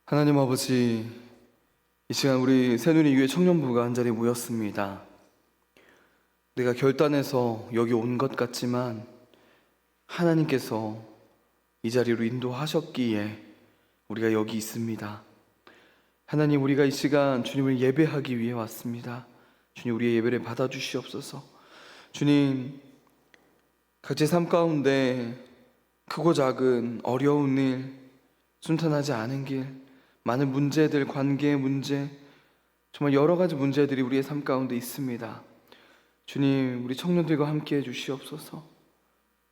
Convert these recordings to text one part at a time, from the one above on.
하나님 아버지, 이 시간 우리 새누리 교회 청년부가 한자리에 모였습니다. 내가 결단해서 여기 온 것 같지만 하나님께서 이 자리로 인도하셨기에 우리가 여기 있습니다. 하나님, 우리가 이 시간 주님을 예배하기 위해 왔습니다. 주님, 우리의 예배를 받아주시옵소서. 주님, 각자의 삶 가운데 크고 작은 어려운 일, 순탄하지 않은 길, 많은 문제들, 관계의 문제, 정말 여러 가지 문제들이 우리의 삶 가운데 있습니다. 주님, 우리 청년들과 함께 해주시옵소서.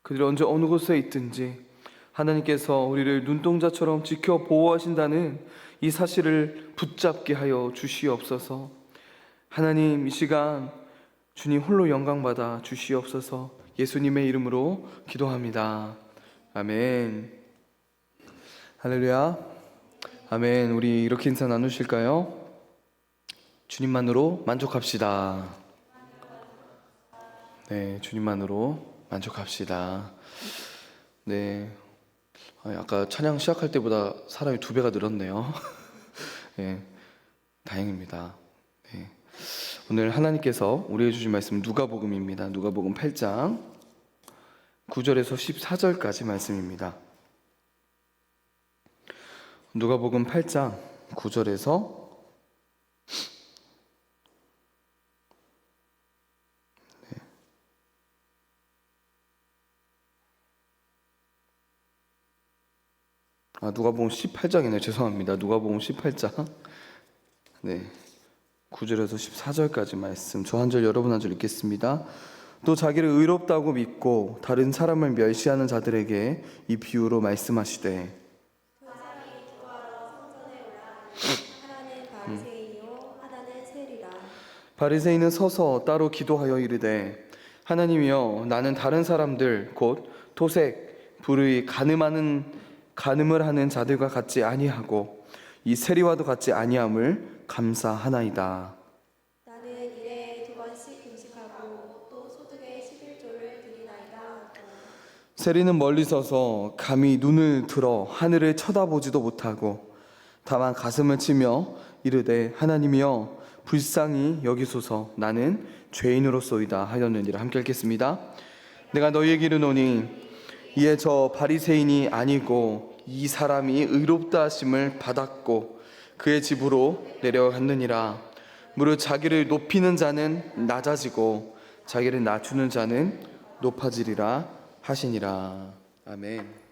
그들이 언제 어느 곳에 있든지 하나님께서 우리를 눈동자처럼 지켜 보호하신다는 이 사실을 붙잡게 하여 주시옵소서. 하나님, 이 시간 주님 홀로 영광받아 주시옵소서. 예수님의 이름으로 기도합니다. 아멘. 할렐루야. 아멘. 우리 이렇게 인사 나누실까요? 주님만으로 만족합시다. 네, 주님만으로 만족합시다. 네, 아까 찬양 시작할 때보다 사람이 2배가 늘었네요. 네, 다행입니다. 네. 오늘 하나님께서 우리에게 주신 말씀 누가복음입니다. 누가복음 8장 9절에서 14절까지 말씀입니다. 누가복음 8장 9절에서 누가복음 18장이네요. 죄송합니다. 누가복음 18장 9절에서 14절까지 말씀, 저 한 절 여러분 한 절 읽겠습니다. 또 자기를 의롭다고 믿고 다른 사람을 멸시하는 자들에게 이 비유로 말씀하시되, 하나는 바리새인이요 하나는 세리라. 바리새인은 서서 따로 기도하여 이르되, 하나님이여, 나는 다른 사람들 곧 토색, 불의, 간음을 하는 자들과 같지 아니하고 이 세리와도 같지 아니함을 감사하나이다. 나는 일에 2번씩 금식하고 또 소득의 11조를 드리나이다. 세리는 멀리 서서 감히 눈을 들어 하늘을 쳐다보지도 못하고 다만 가슴을 치며 이르되, 하나님이여, 불쌍히 여기소서, 나는 죄인으로소이다 하였느니라. 함께 읽겠습니다. 내가 너희에게 이르노니 이에 저 바리새인이 아니고 이 사람이 의롭다 하심을 받았고 그의 집으로 내려갔느니라. 무릇 자기를 높이는 자는 낮아지고 자기를 낮추는 자는 높아지리라 하시니라. 아멘.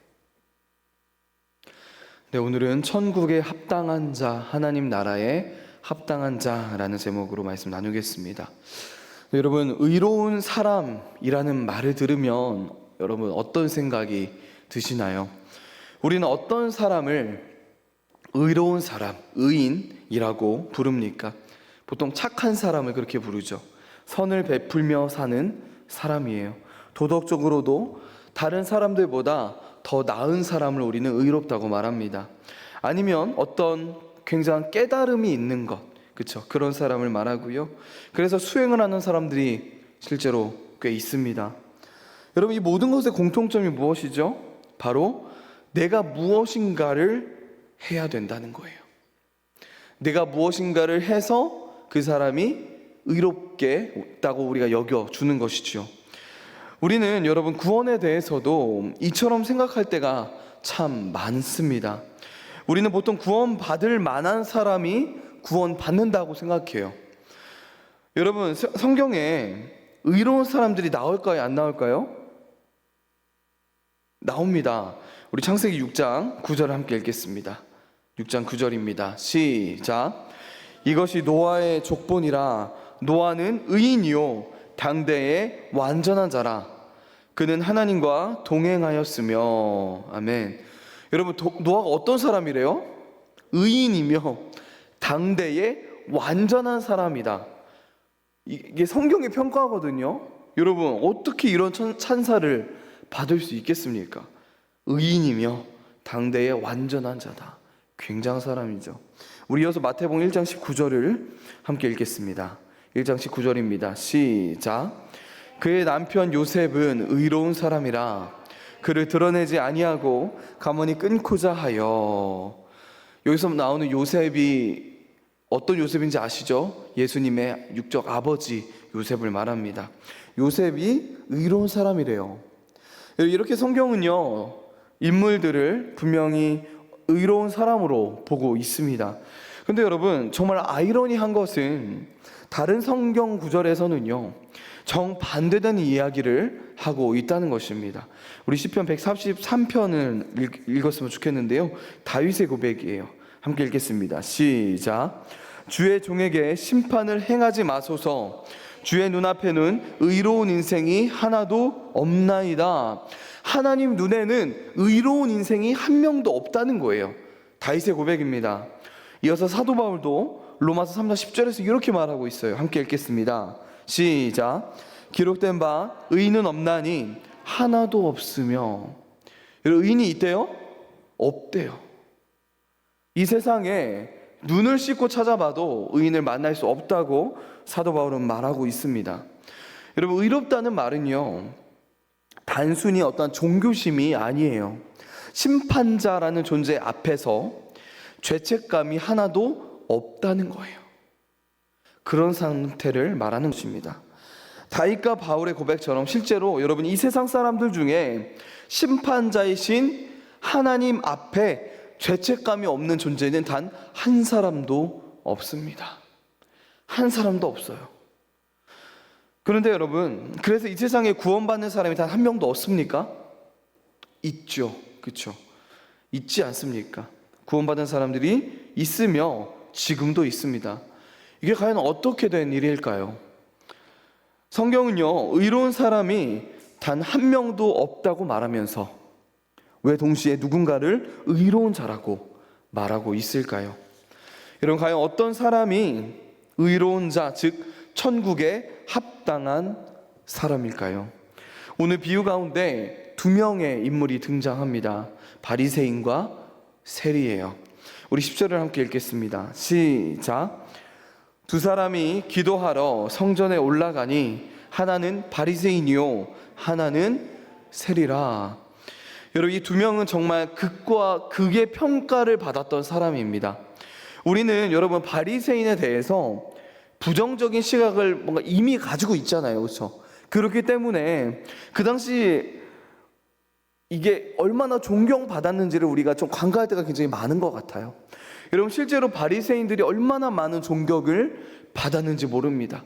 네, 오늘은 천국에 합당한 자, 하나님 나라에 합당한 자라는 제목으로 말씀 나누겠습니다. 네, 여러분, 의로운 사람이라는 말을 들으면 여러분 어떤 생각이 드시나요? 우리는 어떤 사람을 의로운 사람, 의인이라고 부릅니까? 보통 착한 사람을 그렇게 부르죠. 선을 베풀며 사는 사람이에요. 도덕적으로도 다른 사람들보다 더 나은 사람을 우리는 의롭다고 말합니다. 아니면 어떤 굉장한 깨달음이 있는 것, 그렇죠? 그런 사람을 말하고요. 그래서 수행을 하는 사람들이 실제로 꽤 있습니다. 여러분, 이 모든 것의 공통점이 무엇이죠? 바로 내가 무엇인가를 해야 된다는 거예요. 내가 무엇인가를 해서 그 사람이 의롭게 있다고 우리가 여겨주는 것이죠. 우리는 여러분 구원에 대해서도 이처럼 생각할 때가 참 많습니다. 우리는 보통 구원받을 만한 사람이 구원받는다고 생각해요. 여러분, 성경에 의로운 사람들이 나올까요? 안 나올까요? 나옵니다. 우리 창세기 6장 9절을 함께 읽겠습니다. 6장 9절입니다. 시작. 이것이 노아의 족본이라. 노아는 의인이요 당대의 완전한 자라. 그는 하나님과 동행하였으며. 아멘. 여러분, 노아가 어떤 사람이래요? 의인이며 당대의 완전한 사람이다. 이게 성경의 평가거든요. 여러분, 어떻게 이런 찬사를 받을 수 있겠습니까? 의인이며 당대의 완전한 자다. 굉장한 사람이죠. 우리 이어서 마태복음 1장 19절을 함께 읽겠습니다. 1장 19절입니다. 시작. 그의 남편 요셉은 의로운 사람이라 그를 드러내지 아니하고 가문이 끊고자 하여. 여기서 나오는 요셉이 어떤 요셉인지 아시죠? 예수님의 육적 아버지 요셉을 말합니다. 요셉이 의로운 사람이래요. 이렇게 성경은요, 인물들을 분명히 의로운 사람으로 보고 있습니다. 근데 여러분, 정말 아이러니한 것은 다른 성경 구절에서는요, 정반대되는 이야기를 하고 있다는 것입니다. 우리 시편 143편을 읽었으면 좋겠는데요. 다윗의 고백이에요. 함께 읽겠습니다. 시작. 주의 종에게 심판을 행하지 마소서. 주의 눈앞에는 의로운 인생이 하나도 없나이다. 하나님 눈에는 의로운 인생이 한 명도 없다는 거예요. 다윗의 고백입니다. 이어서 사도 바울도 로마서 3장 10절에서 이렇게 말하고 있어요. 함께 읽겠습니다. 시작. 기록된 바 의인은 없나니 하나도 없으며. 여러분, 의인이 있대요? 없대요. 이 세상에 눈을 씻고 찾아봐도 의인을 만날 수 없다고 사도 바울은 말하고 있습니다. 여러분, 의롭다는 말은요, 단순히 어떤 종교심이 아니에요. 심판자라는 존재 앞에서 죄책감이 하나도 없다는 거예요. 그런 상태를 말하는 것입니다. 다윗과 바울의 고백처럼 실제로 여러분, 이 세상 사람들 중에 심판자이신 하나님 앞에 죄책감이 없는 존재는 단 한 사람도 없습니다. 한 사람도 없어요. 그런데 여러분, 그래서 이 세상에 구원받는 사람이 단 한 명도 없습니까? 있죠. 그렇죠? 있지 않습니까? 구원받은 사람들이 있으며 지금도 있습니다. 이게 과연 어떻게 된 일일까요? 성경은요, 의로운 사람이 단 한 명도 없다고 말하면서 왜 동시에 누군가를 의로운 자라고 말하고 있을까요? 여러분, 과연 어떤 사람이 의로운 자, 즉 천국에 합당한 사람일까요? 오늘 비유 가운데 두 명의 인물이 등장합니다. 바리새인과 세리예요. 우리 10절을 함께 읽겠습니다. 시작. 두 사람이 기도하러 성전에 올라가니 하나는 바리새인이요 하나는 세리라. 여러분, 이 두 명은 정말 극과 극의 평가를 받았던 사람입니다. 우리는 여러분, 바리새인에 대해서 부정적인 시각을 뭔가 이미 가지고 있잖아요. 그렇죠? 그렇기 때문에 그 당시 이게 얼마나 존경받았는지를 우리가 좀 간과할 때가 굉장히 많은 것 같아요. 여러분, 실제로 바리새인들이 얼마나 많은 존경을 받았는지 모릅니다.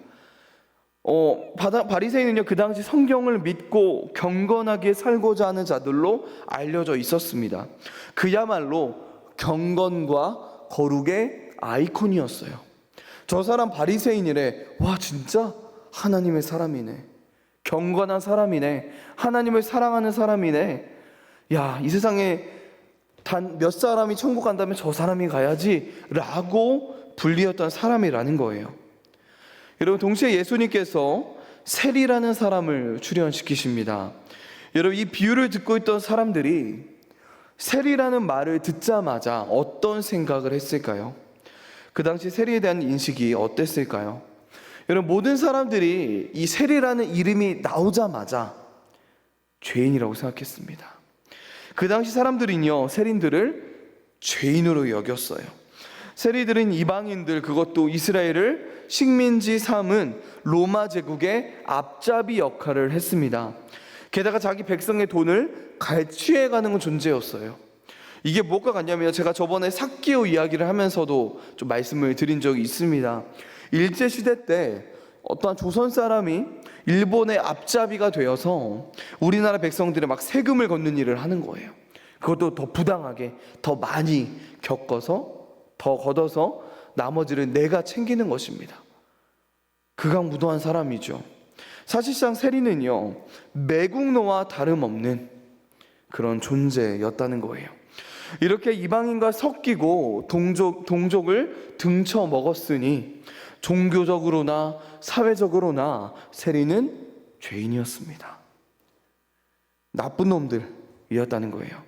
바리새인은요, 그 당시 성경을 믿고 경건하게 살고자 하는 자들로 알려져 있었습니다. 그야말로 경건과 거룩의 아이콘이었어요. 저 사람 바리새인이래. 와, 진짜 하나님의 사람이네. 경건한 사람이네. 하나님을 사랑하는 사람이네. 야, 이 세상에 단 몇 사람이 천국 간다면 저 사람이 가야지 라고 불리었던 사람이라는 거예요. 여러분, 동시에 예수님께서 세리라는 사람을 출연시키십니다. 여러분, 이 비유를 듣고 있던 사람들이 세리라는 말을 듣자마자 어떤 생각을 했을까요? 그 당시 세리에 대한 인식이 어땠을까요? 여러분, 모든 사람들이 이 세리라는 이름이 나오자마자 죄인이라고 생각했습니다. 그 당시 사람들은요, 세리들을 죄인으로 여겼어요. 세리들은 이방인들, 그것도 이스라엘을 식민지 삼은 로마 제국의 앞잡이 역할을 했습니다. 게다가 자기 백성의 돈을 갈취해가는 존재였어요. 이게 뭐가 같냐면, 제가 저번에 삭개오 이야기를 하면서도 좀 말씀을 드린 적이 있습니다. 일제시대 때 어떠한 조선 사람이 일본의 앞잡이가 되어서 우리나라 백성들의 막 세금을 걷는 일을 하는 거예요. 그것도 더 부당하게, 더 많이 겪어서, 더 걷어서 나머지를 내가 챙기는 것입니다. 극악무도한 사람이죠. 사실상 세리는요, 매국노와 다름없는 그런 존재였다는 거예요. 이렇게 이방인과 섞이고 동족을 등쳐 먹었으니 종교적으로나 사회적으로나 세리는 죄인이었습니다. 나쁜 놈들이었다는 거예요.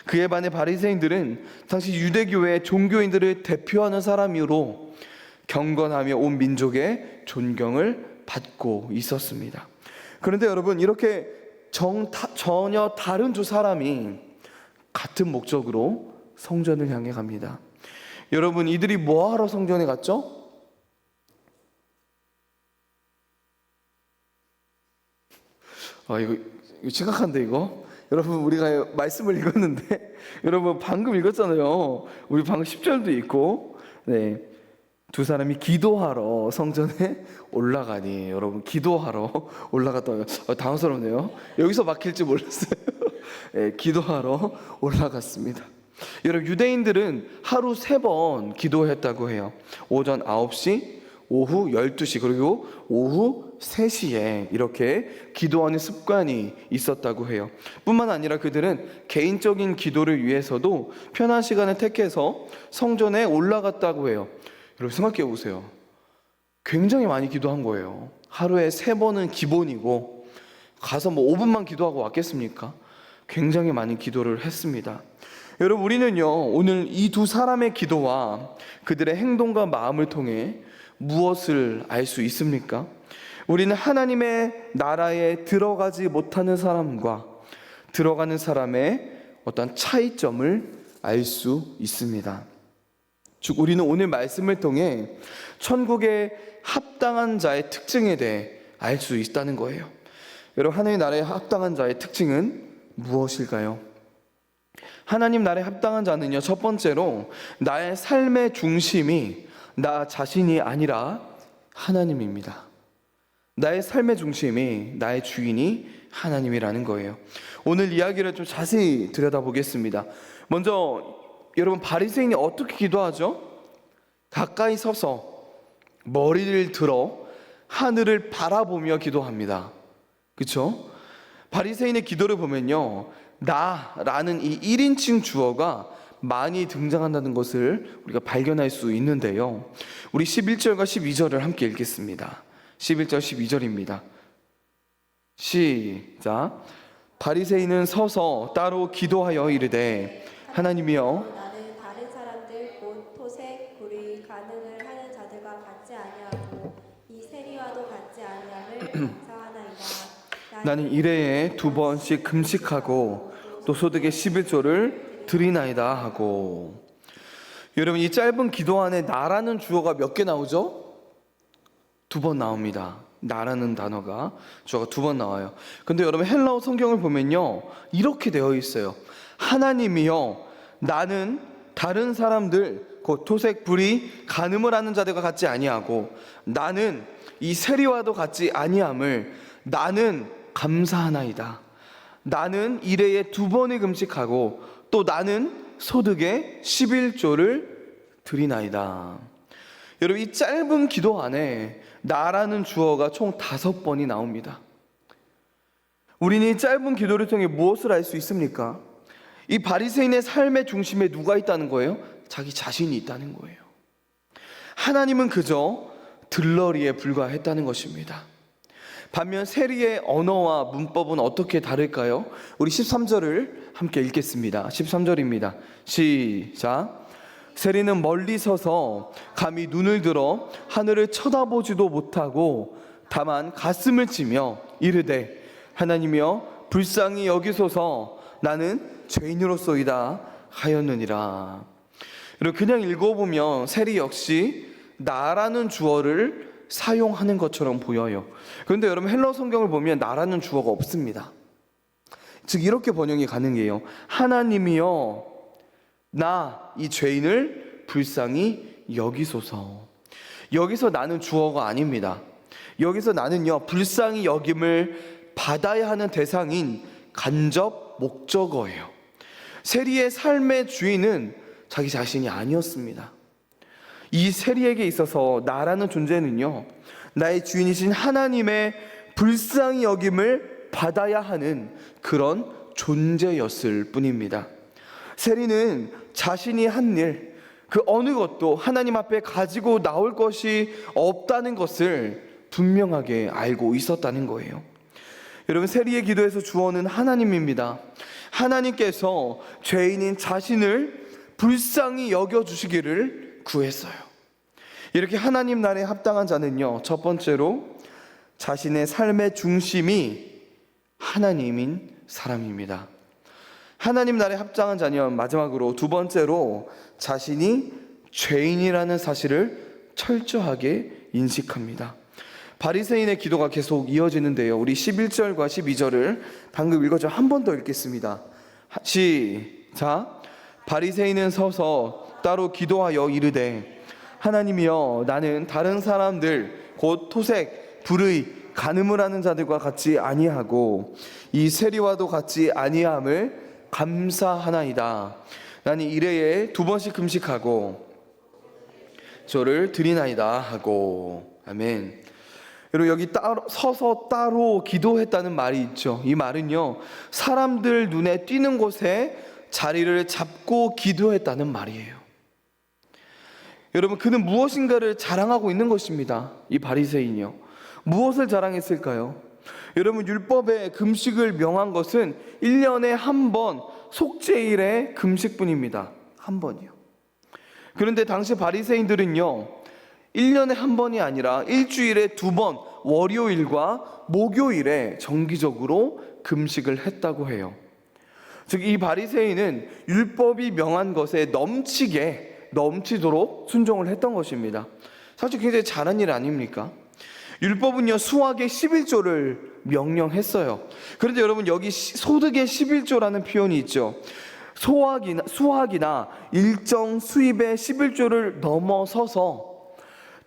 그에 반해 바리새인들은 당시 유대교의 종교인들을 대표하는 사람으로 경건하며 온 민족의 존경을 받고 있었습니다. 그런데 여러분, 이렇게 전혀 다른 두 사람이 같은 목적으로 성전을 향해 갑니다. 여러분, 이들이 뭐하러 성전에 갔죠? 이거 심각한데 이거? 여러분, 우리가 말씀을 읽었는데 여러분 방금 읽었잖아요. 우리 방금 10절도 있고, 네, 두 사람이 기도하러 성전에 올라가니, 여러분 기도하러 올라갔다. 당황스럽네요. 여기서 막힐 줄 몰랐어요. 네, 기도하러 올라갔습니다. 여러분, 유대인들은 하루 3번 기도했다고 해요. 오전 9시, 오후 12시, 그리고 오후 3시에 이렇게 기도하는 습관이 있었다고 해요. 뿐만 아니라 그들은 개인적인 기도를 위해서도 편한 시간을 택해서 성전에 올라갔다고 해요. 여러분, 생각해 보세요. 굉장히 많이 기도한 거예요. 하루에 3번은 기본이고, 가서 뭐 5분만 기도하고 왔겠습니까? 굉장히 많이 기도를 했습니다. 여러분, 우리는요, 오늘 이 두 사람의 기도와 그들의 행동과 마음을 통해 무엇을 알 수 있습니까? 우리는 하나님의 나라에 들어가지 못하는 사람과 들어가는 사람의 어떤 차이점을 알 수 있습니다. 즉, 우리는 오늘 말씀을 통해 천국에 합당한 자의 특징에 대해 알 수 있다는 거예요. 여러분, 하나님 나라에 합당한 자의 특징은 무엇일까요? 하나님 나라에 합당한 자는요, 첫 번째로 나의 삶의 중심이 나 자신이 아니라 하나님입니다. 나의 삶의 중심이, 나의 주인이 하나님이라는 거예요. 오늘 이야기를 좀 자세히 들여다보겠습니다. 먼저 여러분, 바리새인이 어떻게 기도하죠? 가까이 서서 머리를 들어 하늘을 바라보며 기도합니다. 그렇죠? 바리새인의 기도를 보면요, 나라는 이 1인칭 주어가 많이 등장한다는 것을 우리가 발견할 수 있는데요. 우리 11절과 12절을 함께 읽겠습니다. 11절 12절입니다. 시작. 바리새인은 서서 따로 기도하여 이르되, 하나님이여, 나는 다른 사람들 곧 토색, 불의, 간음을 하는 자들과 같지 아니하고 이 세리와도 같지 아니함을 감사하나이다. 나는 일해에 2번씩 금식하고 또 소득의 11조를 드리나이다 하고. 여러분, 이 짧은 기도 안에 나라는 주어가 몇 개 나오죠? 2번 나옵니다. 나라는 단어가, 주어가 2번 나와요. 근데 여러분, 헬라어 성경을 보면요, 이렇게 되어 있어요. 하나님이여, 나는 다른 사람들 곧 토색, 불의, 간음을 하는 자들과 같지 아니하고 나는 이 세리와도 같지 아니함을 나는 감사하나이다. 나는 일해에 2번을 금식하고 또 나는 소득의 11조를 드리나이다. 여러분, 이 짧은 기도 안에 나라는 주어가 총 5번이 나옵니다. 우리는 이 짧은 기도를 통해 무엇을 알 수 있습니까? 이 바리새인의 삶의 중심에 누가 있다는 거예요? 자기 자신이 있다는 거예요. 하나님은 그저 들러리에 불과했다는 것입니다. 반면 세리의 언어와 문법은 어떻게 다를까요? 우리 13절을 함께 읽겠습니다. 13절입니다. 시작. 세리는 멀리 서서 감히 눈을 들어 하늘을 쳐다보지도 못하고 다만 가슴을 치며 이르되, 하나님이여, 불쌍히 여기소서, 나는 죄인으로소이다 하였느니라. 그냥 읽어보면 세리 역시 나라는 주어를 사용하는 것처럼 보여요. 그런데 여러분, 헬라어 성경을 보면 나라는 주어가 없습니다. 즉, 이렇게 번역이 가능해요. 하나님이여, 나 이 죄인을 불쌍히 여기소서. 여기서 나는 주어가 아닙니다. 여기서 나는요, 불쌍히 여김을 받아야 하는 대상인 간접 목적어예요. 세리의 삶의 주인은 자기 자신이 아니었습니다. 이 세리에게 있어서 나라는 존재는요, 나의 주인이신 하나님의 불쌍히 여김을 받아야 하는 그런 존재였을 뿐입니다. 세리는 자신이 한 일, 그 어느 것도 하나님 앞에 가지고 나올 것이 없다는 것을 분명하게 알고 있었다는 거예요. 여러분, 세리의 기도에서 주어는 하나님입니다. 하나님께서 죄인인 자신을 불쌍히 여겨주시기를 구했어요. 이렇게 하나님 나라에 합당한 자는요, 첫 번째로 자신의 삶의 중심이 하나님인 사람입니다. 하나님 나라에 합당한 자는 마지막으로 2번째로 자신이 죄인이라는 사실을 철저하게 인식합니다. 바리새인의 기도가 계속 이어지는데요. 우리 11절과 12절을 방금 읽었죠. 한 번 더 읽겠습니다. 시작. 바리새인은 서서 따로 기도하여 이르되 하나님이여 나는 다른 사람들 곧 토색, 불의, 간음을 하는 자들과 같이 아니하고 이 세리와도 같이 아니함을 감사하나이다. 나는 일회에 2번씩 금식하고 저를 드리나이다 하고. 아멘. 여러분 여기 서서 따로 기도했다는 말이 있죠. 이 말은요, 사람들 눈에 띄는 곳에 자리를 잡고 기도했다는 말이에요. 여러분 그는 무엇인가를 자랑하고 있는 것입니다. 이 바리새인이요. 무엇을 자랑했을까요? 여러분 율법에 금식을 명한 것은 1년에 한 번 속죄일의 금식뿐입니다. 한 번이요. 그런데 당시 바리새인들은요, 1년에 한 번이 아니라 일주일에 2번 월요일과 목요일에 정기적으로 금식을 했다고 해요. 즉 이 바리새인은 율법이 명한 것에 넘치도록 순종을 했던 것입니다. 사실 굉장히 잘한 일 아닙니까? 율법은요 수학의 11조를 명령했어요. 그런데 여러분 여기 소득의 11조라는 표현이 있죠. 수학이나 일정 수입의 11조를 넘어서서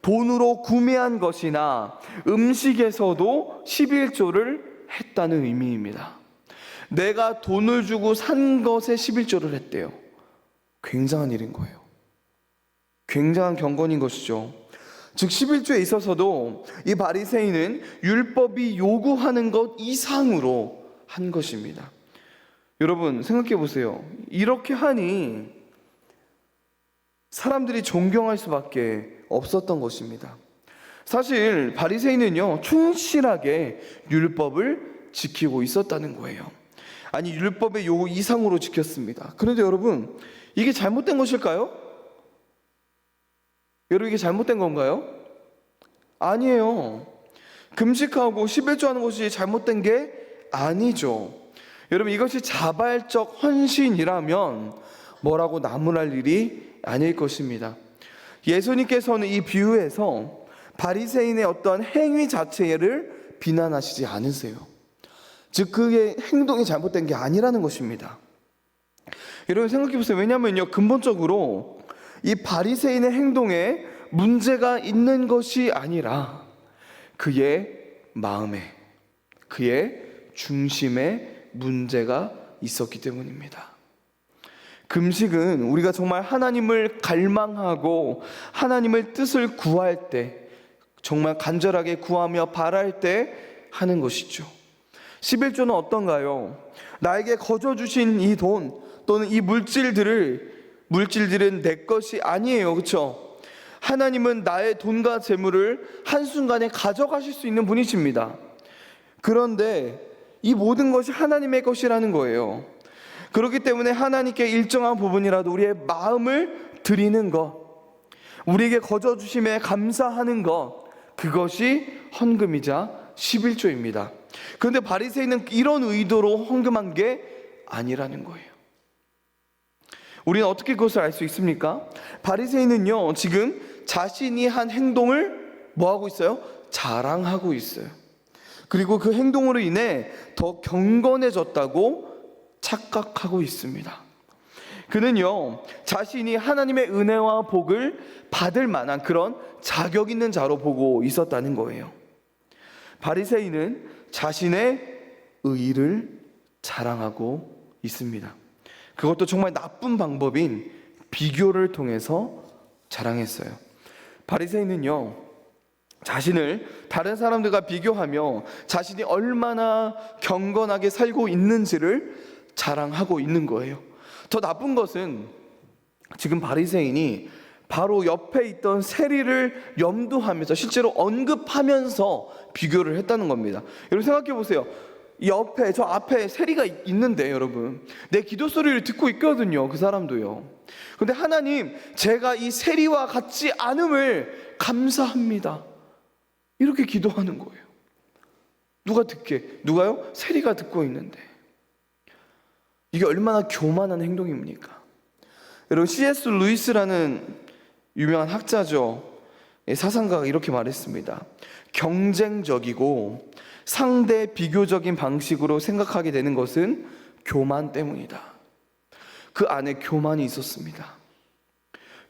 돈으로 구매한 것이나 음식에서도 11조를 했다는 의미입니다. 내가 돈을 주고 산 것에 11조를 했대요. 굉장한 일인 거예요. 굉장한 경건인 것이죠. 즉 11조에 있어서도 이 바리새인은 율법이 요구하는 것 이상으로 한 것입니다. 여러분 생각해 보세요. 이렇게 하니 사람들이 존경할 수밖에 없었던 것입니다. 사실 바리새인은요 충실하게 율법을 지키고 있었다는 거예요. 아니 율법의 요구 이상으로 지켰습니다. 그런데 여러분 이게 잘못된 것일까요? 여러분 이게 잘못된 건가요? 아니에요. 금식하고 11조 하는 것이 잘못된 게 아니죠. 여러분 이것이 자발적 헌신이라면 뭐라고 나무랄 일이 아닐 것입니다. 예수님께서는 이 비유에서 바리새인의 어떤 행위 자체를 비난하시지 않으세요. 즉 그의 행동이 잘못된 게 아니라는 것입니다. 여러분 생각해 보세요. 왜냐하면요 근본적으로 이 바리새인의 행동에 문제가 있는 것이 아니라 그의 마음에, 그의 중심에 문제가 있었기 때문입니다. 금식은 우리가 정말 하나님을 갈망하고 하나님의 뜻을 구할 때, 정말 간절하게 구하며 바랄 때 하는 것이죠. 11조는 어떤가요? 나에게 거저 주신 이 돈 또는 이 물질들은 내 것이 아니에요. 그렇죠? 하나님은 나의 돈과 재물을 한순간에 가져가실 수 있는 분이십니다. 그런데 이 모든 것이 하나님의 것이라는 거예요. 그렇기 때문에 하나님께 일정한 부분이라도 우리의 마음을 드리는 것, 우리에게 거저 주심에 감사하는 것, 그것이 헌금이자 11조입니다. 그런데 바리새인은 이런 의도로 헌금한 게 아니라는 거예요. 우리는 어떻게 그것을 알 수 있습니까? 바리새인은요 지금 자신이 한 행동을 뭐하고 있어요? 자랑하고 있어요. 그리고 그 행동으로 인해 더 경건해졌다고 착각하고 있습니다. 그는요 자신이 하나님의 은혜와 복을 받을 만한 그런 자격 있는 자로 보고 있었다는 거예요. 바리새인은 자신의 의의를 자랑하고 있습니다. 그것도 정말 나쁜 방법인 비교를 통해서 자랑했어요. 바리새인은요 자신을 다른 사람들과 비교하며 자신이 얼마나 경건하게 살고 있는지를 자랑하고 있는 거예요. 더 나쁜 것은 지금 바리새인이 바로 옆에 있던 세리를 염두하면서 실제로 언급하면서 비교를 했다는 겁니다. 여러분 생각해 보세요. 옆에 저 앞에 세리가 있는데 여러분 내 기도 소리를 듣고 있거든요. 그 사람도요. 그런데 하나님 제가 이 세리와 같지 않음을 감사합니다. 이렇게 기도하는 거예요. 누가 듣게? 누가요? 세리가 듣고 있는데. 이게 얼마나 교만한 행동입니까? 여러분 C.S. 루이스라는 유명한 학자죠. 사상가가 이렇게 말했습니다. 경쟁적이고 상대 비교적인 방식으로 생각하게 되는 것은 교만 때문이다. 그 안에 교만이 있었습니다.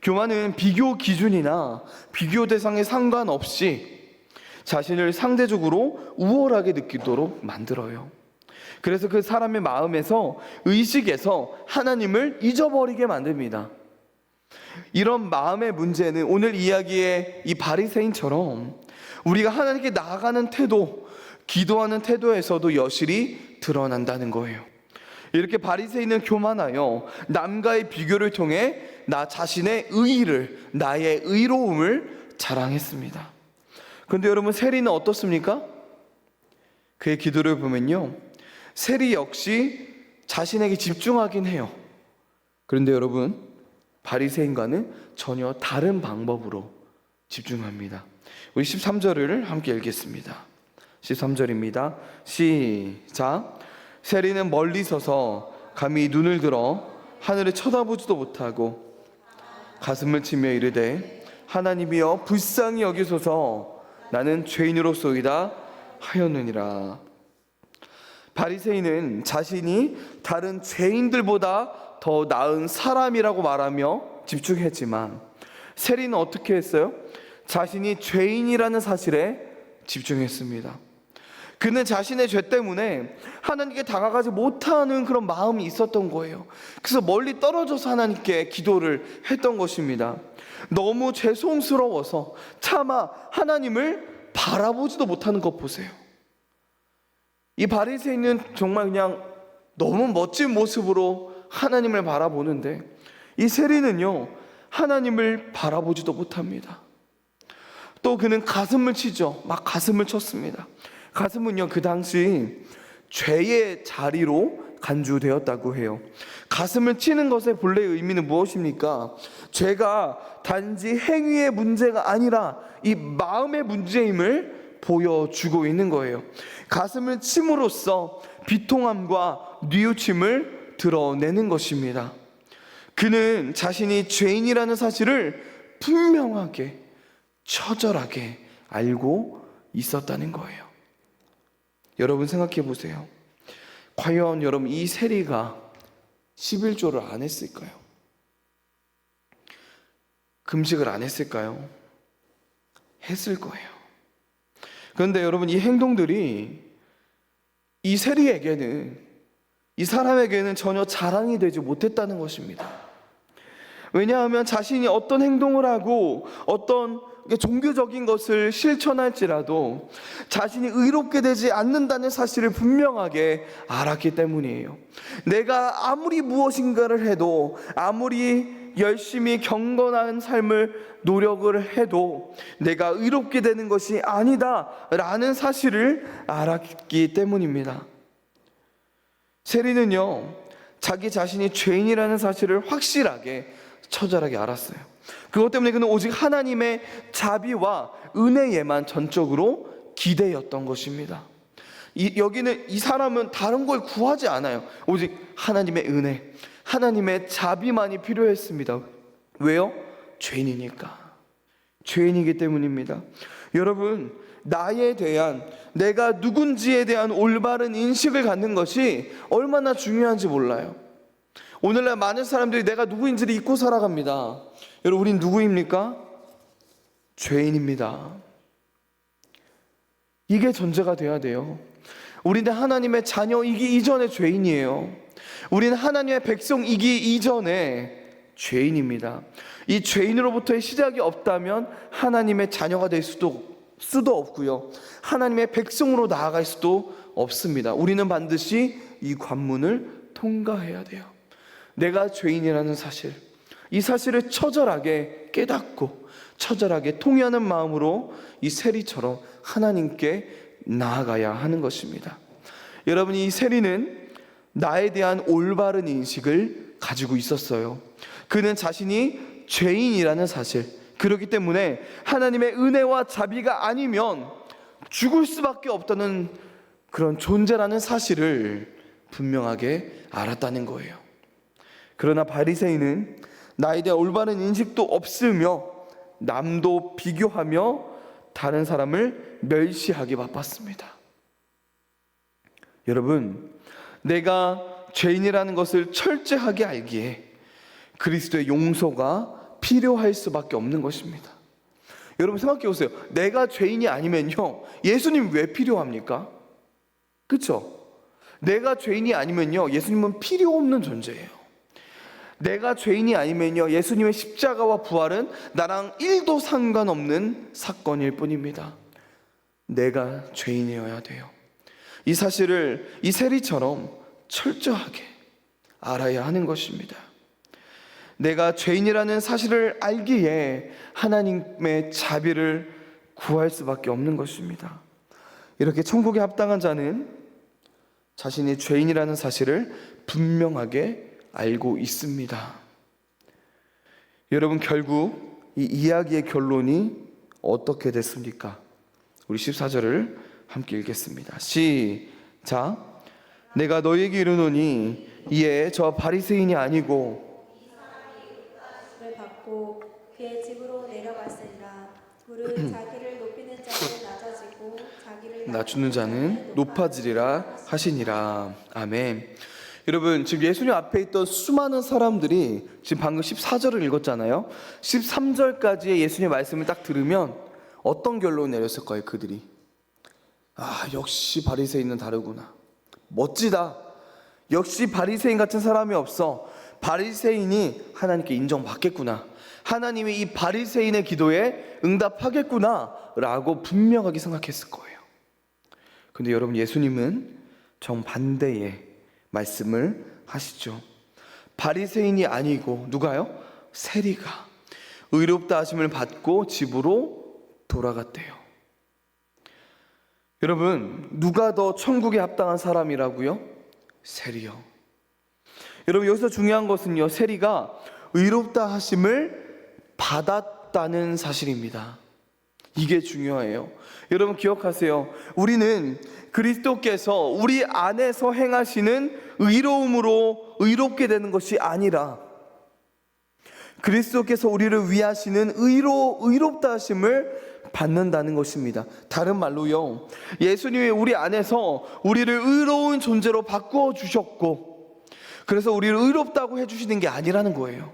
교만은 비교 기준이나 비교 대상에 상관없이 자신을 상대적으로 우월하게 느끼도록 만들어요. 그래서 그 사람의 마음에서, 의식에서 하나님을 잊어버리게 만듭니다. 이런 마음의 문제는 오늘 이야기의 이 바리새인처럼 우리가 하나님께 나아가는 태도, 기도하는 태도에서도 여실히 드러난다는 거예요. 이렇게 바리새인은 교만하여 남과의 비교를 통해 나 자신의 의의를, 나의 의로움을 자랑했습니다. 그런데 여러분, 세리는 어떻습니까? 그의 기도를 보면요, 세리 역시 자신에게 집중하긴 해요. 그런데 여러분, 바리새인과는 전혀 다른 방법으로 집중합니다. 우리 13절을 함께 읽겠습니다. 13절입니다. 시작. 세리는 멀리 서서 감히 눈을 들어 하늘을 쳐다보지도 못하고 가슴을 치며 이르되 하나님이여 불쌍히 여기소서 나는 죄인으로소이다 하였느니라. 바리새인은 자신이 다른 죄인들보다 더 나은 사람이라고 말하며 집중했지만, 세리는 어떻게 했어요? 자신이 죄인이라는 사실에 집중했습니다. 그는 자신의 죄 때문에 하나님께 다가가지 못하는 그런 마음이 있었던 거예요. 그래서 멀리 떨어져서 하나님께 기도를 했던 것입니다. 너무 죄송스러워서 차마 하나님을 바라보지도 못하는 것 보세요. 이 바리새인은 정말 그냥 너무 멋진 모습으로 하나님을 바라보는데, 이 세리는요, 하나님을 바라보지도 못합니다. 또 그는 가슴을 치죠. 막 가슴을 쳤습니다. 가슴은요, 그 당시 죄의 자리로 간주되었다고 해요. 가슴을 치는 것의 본래 의미는 무엇입니까? 죄가 단지 행위의 문제가 아니라 이 마음의 문제임을 보여주고 있는 거예요. 가슴을 침으로써 비통함과 뉘우침을 드러내는 것입니다. 그는 자신이 죄인이라는 사실을 분명하게, 처절하게 알고 있었다는 거예요. 여러분 생각해 보세요. 과연 여러분 이 세리가 11조를 안 했을까요? 금식을 안 했을까요? 했을 거예요. 그런데 여러분, 이 행동들이 이 세리에게는, 이 사람에게는 전혀 자랑이 되지 못했다는 것입니다. 왜냐하면 자신이 어떤 행동을 하고 어떤 종교적인 것을 실천할지라도 자신이 의롭게 되지 않는다는 사실을 분명하게 알았기 때문이에요. 내가 아무리 무엇인가를 해도, 아무리 열심히 경건한 삶을 노력을 해도 내가 의롭게 되는 것이 아니다라는 사실을 알았기 때문입니다. 세리는요, 자기 자신이 죄인이라는 사실을 확실하게, 처절하게 알았어요. 그것 때문에 그는 오직 하나님의 자비와 은혜에만 전적으로 기대였던 것입니다. 여기는 이 사람은 다른 걸 구하지 않아요. 오직 하나님의 은혜, 하나님의 자비만이 필요했습니다. 왜요? 죄인이니까. 죄인이기 때문입니다. 여러분, 나에 대한, 내가 누군지에 대한 올바른 인식을 갖는 것이 얼마나 중요한지 몰라요. 오늘날 많은 사람들이 내가 누구인지를 잊고 살아갑니다. 여러분, 우린 누구입니까? 죄인입니다. 이게 전제가 돼야 돼요. 우리는 하나님의 자녀이기 이전에 죄인이에요. 우리는 하나님의 백성이기 이전에 죄인입니다. 이 죄인으로부터의 시작이 없다면 하나님의 자녀가 될 수도 없고요, 하나님의 백성으로 나아갈 수도 없습니다. 우리는 반드시 이 관문을 통과해야 돼요. 내가 죄인이라는 사실, 이 사실을 처절하게 깨닫고 처절하게 통회하는 마음으로 이 세리처럼 하나님께 나아가야 하는 것입니다. 여러분, 이 세리는 나에 대한 올바른 인식을 가지고 있었어요. 그는 자신이 죄인이라는 사실, 그렇기 때문에 하나님의 은혜와 자비가 아니면 죽을 수밖에 없다는 그런 존재라는 사실을 분명하게 알았다는 거예요. 그러나 바리새인은 나에 대한 올바른 인식도 없으며 남도 비교하며 다른 사람을 멸시하기 바빴습니다. 여러분, 내가 죄인이라는 것을 철저하게 알기에 그리스도의 용서가 필요할 수밖에 없는 것입니다. 여러분 생각해 보세요. 내가 죄인이 아니면요, 예수님 왜 필요합니까? 그렇죠? 내가 죄인이 아니면요, 예수님은 필요 없는 존재예요. 내가 죄인이 아니면요, 예수님의 십자가와 부활은 나랑 1도 상관없는 사건일 뿐입니다. 내가 죄인이어야 돼요. 이 사실을 이 세리처럼 철저하게 알아야 하는 것입니다. 내가 죄인이라는 사실을 알기에 하나님의 자비를 구할 수밖에 없는 것입니다. 이렇게 천국에 합당한 자는 자신이 죄인이라는 사실을 분명하게 알고 있습니다. 여러분, 결국 이 이야기의 결론이 어떻게 됐습니까? 우리 14절을 함께 읽겠습니다. 시작. 내가 너희에게 이르노니 이에 저 바리새인이 아니고 를 받고 그의 집으로 내려갔으니라. 무릇 자기를 높이는 자는 낮아지고 자기를 낮추는 자는 높아지리라 하시니라. 아멘. 여러분, 지금 예수님 앞에 있던 수많은 사람들이 지금 방금 14절을 읽었잖아요. 13절까지의 예수님의 말씀을 딱 들으면 어떤 결론을 내렸을 거예요? 그들이 역시 바리새인은 다르구나. 멋지다. 역시 바리새인 같은 사람이 없어. 바리새인이 하나님께 인정받겠구나. 하나님이 이 바리새인의 기도에 응답하겠구나 라고 분명하게 생각했을 거예요. 근데 여러분, 예수님은 정반대의 말씀을 하시죠. 바리새인이 아니고 누가요? 세리가 의롭다 하심을 받고 집으로 돌아갔대요. 여러분, 누가 더 천국에 합당한 사람이라고요? 세리요. 여러분, 여기서 중요한 것은요, 세리가 의롭다 하심을 받았다는 사실입니다. 이게 중요해요. 여러분 기억하세요. 우리는 그리스도께서 우리 안에서 행하시는 의로움으로 의롭게 되는 것이 아니라 그리스도께서 우리를 위하시는 의롭다 하심을 받는다는 것입니다. 다른 말로요, 예수님이 우리 안에서 우리를 의로운 존재로 바꾸어 주셨고, 그래서 우리를 의롭다고 해주시는 게 아니라는 거예요.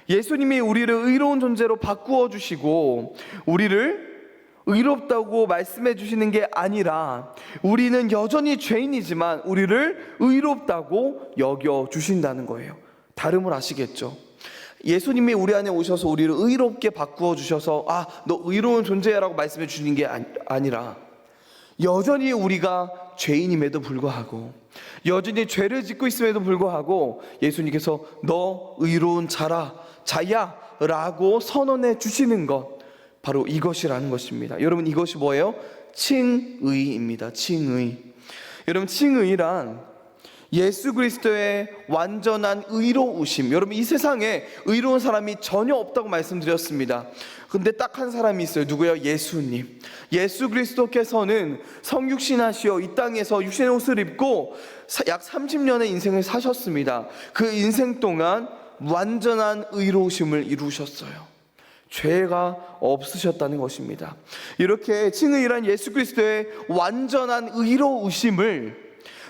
예수님이 우리를 의로운 존재로 바꾸어 주시고 우리를 의롭다고 말씀해 주시는 게 아니라 우리는 여전히 죄인이지만 우리를 의롭다고 여겨 주신다는 거예요. 다름을 아시겠죠? 예수님이 우리 안에 오셔서 우리를 의롭게 바꾸어 주셔서 너 의로운 존재야라고 말씀해 주시는 게 아니라 여전히 우리가 죄인임에도 불구하고 여전히 죄를 짓고 있음에도 불구하고 예수님께서 너 의로운 자야 라고 선언해 주시는 것, 바로 이것이라는 것입니다. 여러분, 이것이 뭐예요? 칭의입니다. 칭의. 여러분, 칭의란 예수 그리스도의 완전한 의로우심. 여러분, 이 세상에 의로운 사람이 전혀 없다고 말씀드렸습니다. 근데 딱 한 사람이 있어요. 누구예요? 예수님. 예수 그리스도께서는 성육신하시어 이 땅에서 육신의 옷을 입고 약 30년의 인생을 사셨습니다. 그 인생 동안 완전한 의로우심을 이루셨어요. 죄가 없으셨다는 것입니다. 이렇게 칭의란 예수 그리스도의 완전한 의로우심을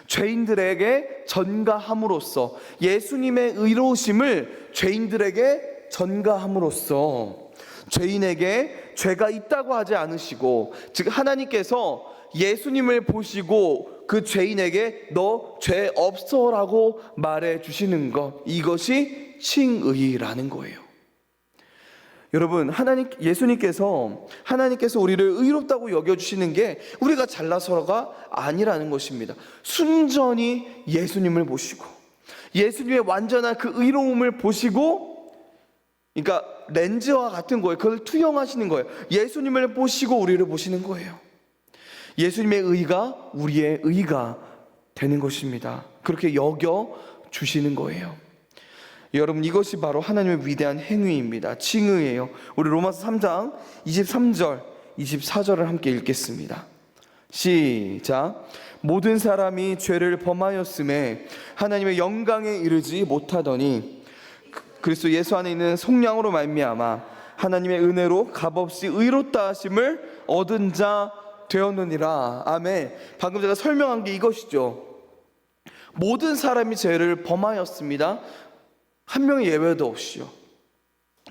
죄인들에게 전가함으로써, 예수님의 의로우심을 죄인들에게 전가함으로써 죄인에게 죄가 있다고 하지 않으시고, 즉 하나님께서 예수님을 보시고 그 죄인에게 너 죄 없어라고 말해 주시는 것, 이것이 칭의라는 거예요. 여러분, 예수님께서 우리를 의롭다고 여겨주시는 게 우리가 잘나서가 아니라는 것입니다. 순전히 예수님을 보시고 예수님의 완전한 그 의로움을 보시고, 그러니까 렌즈와 같은 거예요. 그걸 투영하시는 거예요. 예수님을 보시고 우리를 보시는 거예요. 예수님의 의가 우리의 의가 되는 것입니다. 그렇게 여겨주시는 거예요. 여러분, 이것이 바로 하나님의 위대한 행위입니다. 칭의예요. 우리 로마서 3장 23절 24절을 함께 읽겠습니다. 시작. 모든 사람이 죄를 범하였음에 하나님의 영광에 이르지 못하더니 그리스도 예수 안에 있는 속량으로 말미암아 하나님의 은혜로 값없이 의롭다 하심을 얻은 자 되었느니라. 아멘. 방금 제가 설명한 게 이것이죠. 모든 사람이 죄를 범하였습니다. 한 명의 예외도 없이요.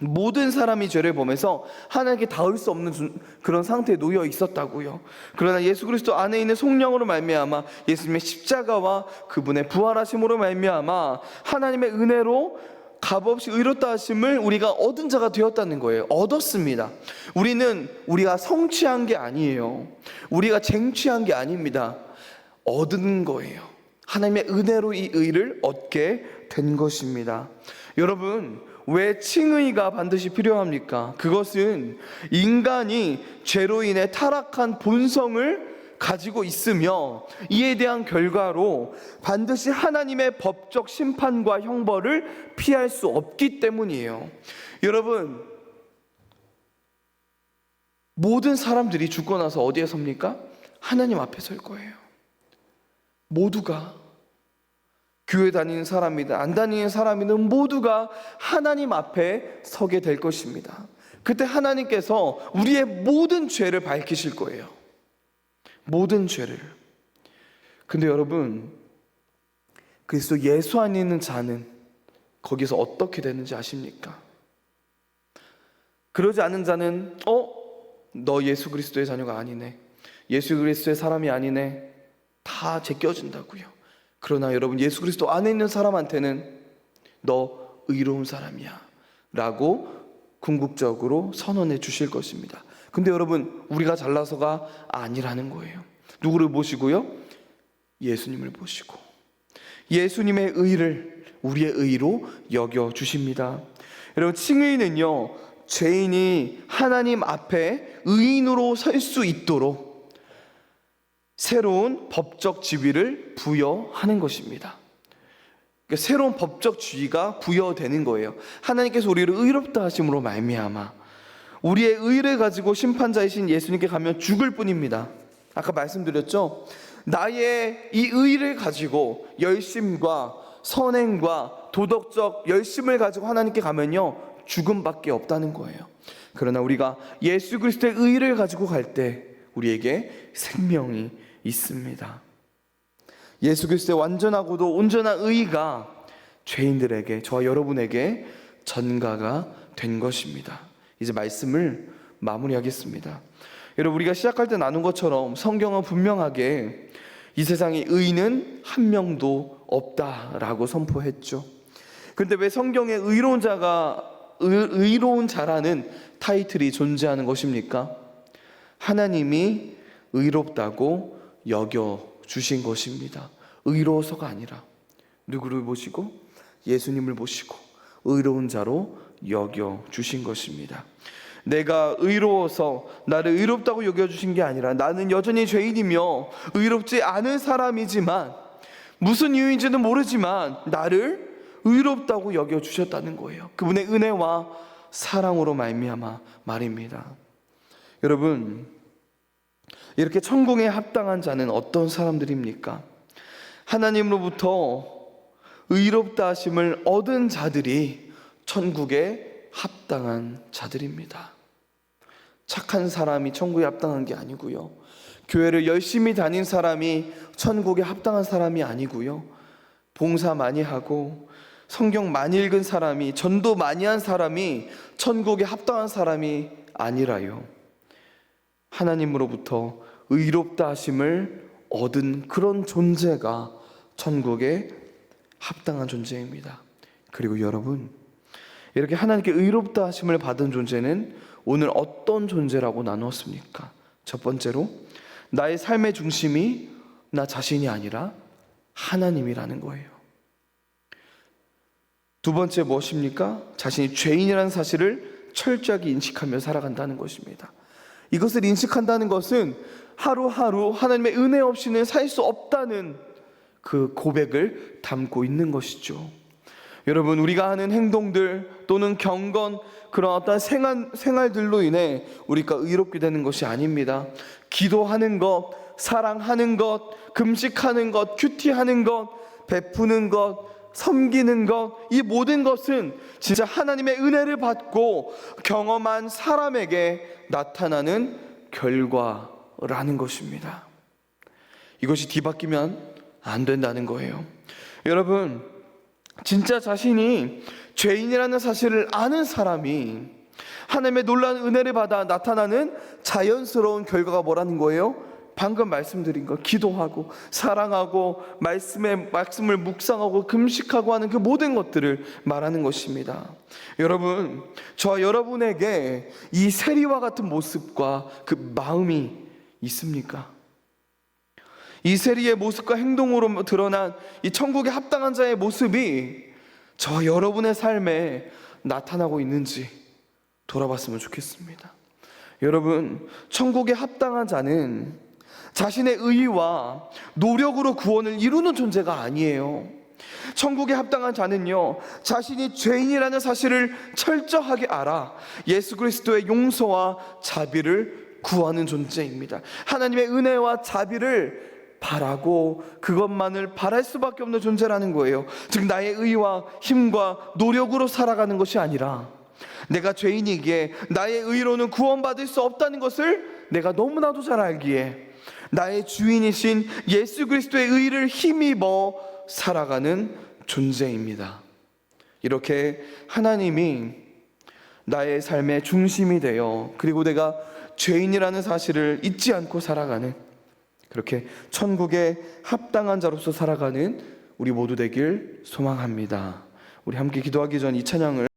모든 사람이 죄를 범해서 하나님께 닿을 수 없는 그런 상태에 놓여 있었다고요. 그러나 예수 그리스도 안에 있는 성령으로 말미암아 예수님의 십자가와 그분의 부활하심으로 말미암아 하나님의 은혜로 값없이 의롭다 하심을 우리가 얻은 자가 되었다는 거예요. 얻었습니다. 우리가 성취한 게 아니에요. 우리가 쟁취한 게 아닙니다. 얻은 거예요. 하나님의 은혜로 이 의를 얻게 된 것입니다. 여러분, 왜 칭의가 반드시 필요합니까? 그것은 인간이 죄로 인해 타락한 본성을 가지고 있으며 이에 대한 결과로 반드시 하나님의 법적 심판과 형벌을 피할 수 없기 때문이에요. 여러분, 모든 사람들이 죽고 나서 어디에 섭니까? 하나님 앞에 설 거예요. 모두가, 교회 다니는 사람이든 안 다니는 사람이든 모두가 하나님 앞에 서게 될 것입니다. 그때 하나님께서 우리의 모든 죄를 밝히실 거예요. 모든 죄를. 근데 여러분, 그리스도 예수 안에 있는 자는 거기서 어떻게 되는지 아십니까? 그러지 않은 자는 너 예수 그리스도의 자녀가 아니네, 예수 그리스도의 사람이 아니네, 다 제껴진다고요. 그러나 여러분, 예수 그리스도 안에 있는 사람한테는 너 의로운 사람이야 라고 궁극적으로 선언해 주실 것입니다. 근데 여러분, 우리가 잘나서가 아니라는 거예요. 누구를 보시고요? 예수님을 보시고 예수님의 의를 우리의 의로 여겨 주십니다. 여러분, 칭의는요, 죄인이 하나님 앞에 의인으로 설 수 있도록 새로운 법적 지위를 부여하는 것입니다. 그러니까 새로운 법적 지위가 부여되는 거예요. 하나님께서 우리를 의롭다 하심으로 말미암아 우리의 의를 가지고 심판자이신 예수님께 가면 죽을 뿐입니다. 아까 말씀드렸죠? 나의 이 의를 가지고 열심과 선행과 도덕적 열심을 가지고 하나님께 가면요, 죽음밖에 없다는 거예요. 그러나 우리가 예수 그리스도의 의를 가지고 갈 때 우리에게 생명이 있습니다. 예수 그리스도의 완전하고도 온전한 의가 죄인들에게, 저와 여러분에게 전가가 된 것입니다. 이제 말씀을 마무리하겠습니다. 여러분, 우리가 시작할 때 나눈 것처럼 성경은 분명하게 이 세상에 의인은 한 명도 없다라고 선포했죠. 그런데 왜 성경에 의로운 자라는 타이틀이 존재하는 것입니까? 하나님이 의롭다고 여겨 주신 것입니다. 의로워서가 아니라 누구를 보시고? 예수님을 보시고 의로운 자로 여겨 주신 것입니다. 내가 의로워서 나를 의롭다고 여겨주신 게 아니라 나는 여전히 죄인이며 의롭지 않은 사람이지만 무슨 이유인지는 모르지만 나를 의롭다고 여겨주셨다는 거예요. 그분의 은혜와 사랑으로 말미암아 말입니다. 여러분, 이렇게 천국에 합당한 자는 어떤 사람들입니까? 하나님으로부터 의롭다 하심을 얻은 자들이 천국에 합당한 자들입니다. 착한 사람이 천국에 합당한 게 아니고요, 교회를 열심히 다닌 사람이 천국에 합당한 사람이 아니고요, 봉사 많이 하고 성경 많이 읽은 사람이, 전도 많이 한 사람이 천국에 합당한 사람이 아니라요, 하나님으로부터 의롭다 하심을 얻은 그런 존재가 천국에 합당한 존재입니다. 그리고 여러분, 이렇게 하나님께 의롭다 하심을 받은 존재는 오늘 어떤 존재라고 나누었습니까? 첫 번째로, 나의 삶의 중심이 나 자신이 아니라 하나님이라는 거예요. 두 번째 무엇입니까? 자신이 죄인이라는 사실을 철저하게 인식하며 살아간다는 것입니다. 이것을 인식한다는 것은 하루하루 하나님의 은혜 없이는 살 수 없다는 그 고백을 담고 있는 것이죠. 여러분, 우리가 하는 행동들 또는 경건, 그런 어떤 생활들로 인해 우리가 의롭게 되는 것이 아닙니다. 기도하는 것, 사랑하는 것, 금식하는 것, 큐티하는 것, 베푸는 것, 섬기는 것, 이 모든 것은 진짜 하나님의 은혜를 받고 경험한 사람에게 나타나는 결과라는 것입니다. 이것이 뒤바뀌면 안 된다는 거예요. 여러분, 진짜 자신이 죄인이라는 사실을 아는 사람이 하나님의 놀라운 은혜를 받아 나타나는 자연스러운 결과가 뭐라는 거예요? 방금 말씀드린 것, 기도하고 사랑하고 말씀을 묵상하고 금식하고 하는 그 모든 것들을 말하는 것입니다. 여러분, 저와 여러분에게 이 세리와 같은 모습과 그 마음이 있습니까? 이 세리의 모습과 행동으로 드러난 이 천국에 합당한 자의 모습이 저와 여러분의 삶에 나타나고 있는지 돌아봤으면 좋겠습니다. 여러분, 천국에 합당한 자는 자신의 의와 노력으로 구원을 이루는 존재가 아니에요. 천국에 합당한 자는요, 자신이 죄인이라는 사실을 철저하게 알아 예수 그리스도의 용서와 자비를 구하는 존재입니다. 하나님의 은혜와 자비를 바라고 그것만을 바랄 수밖에 없는 존재라는 거예요. 즉 나의 의와 힘과 노력으로 살아가는 것이 아니라 내가 죄인이기에 나의 의로는 구원받을 수 없다는 것을 내가 너무나도 잘 알기에 나의 주인이신 예수 그리스도의 의를 힘입어 살아가는 존재입니다. 이렇게 하나님이 나의 삶의 중심이 되어 그리고 내가 죄인이라는 사실을 잊지 않고 살아가는, 그렇게 천국에 합당한 자로서 살아가는 우리 모두 되길 소망합니다. 우리 함께 기도하기 전 이 찬양을